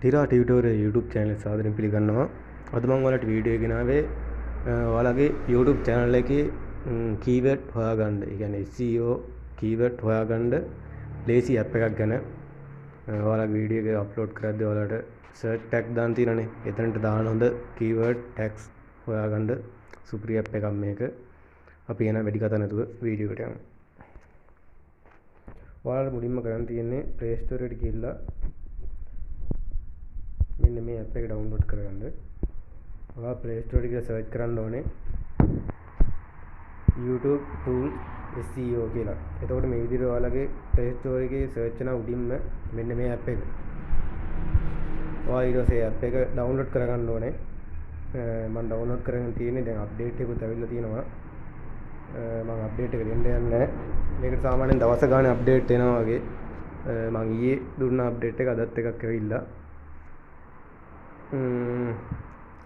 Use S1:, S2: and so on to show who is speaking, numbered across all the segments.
S1: Tira tutorial YouTube channel සාදරයෙන් පිළිගන්නවා. අද මම ඔයාලට වීඩියෝ එක ගෙනාවේ ඔයාලගේ YouTube channel එකේ keyword හොයාගන්න. ඒ කියන්නේ SEO keyword හොයාගන්න lazy app එකක් ගැන. ඔයාලගේ වීඩියෝ එක අප්ලෝඩ් කරද්දී ඔයාලට search tag දාන්න තියෙනනේ. එතනට දාන හොඳ keyword tags හොයාගන්න සුපිරි app එකක් මේක. අපි එන වැඩි කතා නැතුව වීඩියෝ එකට යමු. ඔයාලට මුලින්ම කරන්න තියෙන්නේ Play Store එකට ගිහිල්ලා මෙන්න මේ app එක download කරගන්න. ඔයා Play Store එකේ search කරන්න ඕනේ YouTube tool SEO කියලා. එතකොට මේ විදිහට ඔයාලගේ Play Store එකේ search කරන උඩින්ම මෙන්න මේ app එක. ඔයා ඊට පස්සේ app එක download කරගන්න ඕනේ. මම download කරගෙන තියෙන්නේ දැන් update එකකුත් ඇවිල්ලා තියෙනවා. මම update එක දෙන්න යන්නේ නැහැ. මේකට සාමාන්‍යයෙන් දවස් ගානේ update එනවා වගේ. මම ඊයේ දුන්න update එක අදත් එකක් ඇවිල්ලා.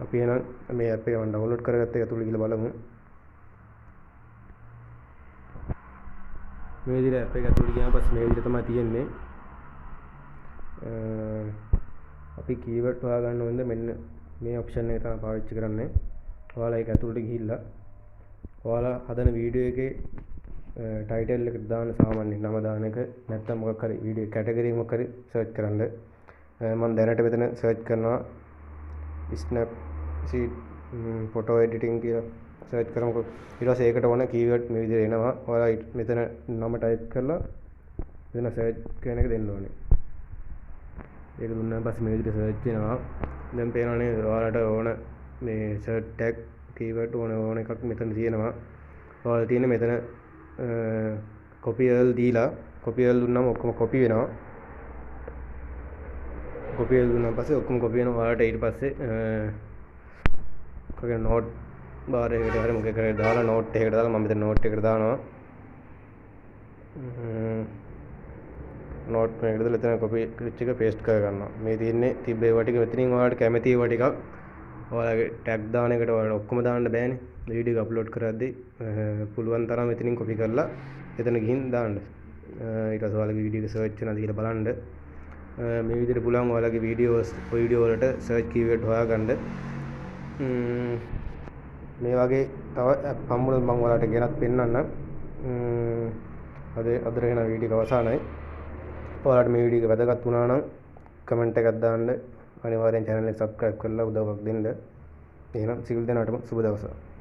S1: අපි එහෙනම් මේ app එක මම download කරගත්ත එක ඇතුළේ ගිහලා බලමු. මේ විදිහට app එක ඇතුළේ ගියාම පස්සේ මේ විදිහට තමයි තියෙන්නේ. අපි keyword හොයාගන්න ඕනේ මෙන්න මේ option එක තමයි පාවිච්චි කරන්නේ. ඔයාලා ඒක ඇතුළට ගිහිල්ලා ඔයාලා හදන වීඩියෝ එකේ title එකට දාන සාමාන්‍ය නම දාන එක නැත්නම් මොකක් හරි වීඩියෝ category මොකක් හරි search කරන්න. මම දැනට මෙතන search කරනවා Snapseed photo editing කියලා search කරමුකෝ. ඊට පස්සේ ඒකට ඕන keyword මේ විදිහට එනවා. ඔයාලා මෙතන නම type කරලා මෙතන search කියන එක දෙන්න ඕනේ. ඒක දුන්නාන් පස්සේ මේ විදිහට search වෙනවා. දැන් පේනවනේ ඔයාලට ඕන මේ search tag keyword ඕන එකක් මෙතන තියෙනවා. ඔයාලා තියෙන්නේ මෙතන copy all දීලා copy all දුන්නාම ඔක්කොම copy වෙනවා. copy all දුන්නාන් පස්සේ ඔක්කොම copy වෙනවා. ඔයාලට ඊට පස්සේ කොහේ note bar එකට හරි මොකක් කරේ දාලා note එකකට දාලා මම මෙතන note එකට දානවා. note එකකට දාලා එතන copy එක paste කරගන්නවා. මේ තියෙන්නේ තිබ්බ ඒවා ටික මෙතනින් ඔයාලට කැමති ඒවා ටිකක් ඔයාලගේ tag දාන එකට ඔයාලට ඔක්කොම දාන්න බෑනේ. වීඩියෝ එක අප්ලෝඩ් කරද්දී පුළුවන් තරම් මෙතනින් copy කරලා එතන ගිහින් දාන්න. ඊට පස්සේ ඔයාලගේ වීඩියෝ එක search වෙනවද කියලා බලන්න. මේ විදිහට පුළුවන් ඔයාලගේ වීඩියෝ වලට search keyword හොයාගන්න. මේ වගේ තව app හම්බුනොත් මම ඔයාලට ගෙනත් පෙන්නන්නම්. අද වෙන වීඩියෝ එක අවසానයි. ඔයාලට මේ වීඩියෝ එක වැදගත් වුණා නම් කමෙන්ට් එකක් දාන්න. අනිවාර්යෙන් channel එක subscribe කරලා උදව්වක් දෙන්න. එහෙනම් සියලු දෙනාටම සුබ දවසක්.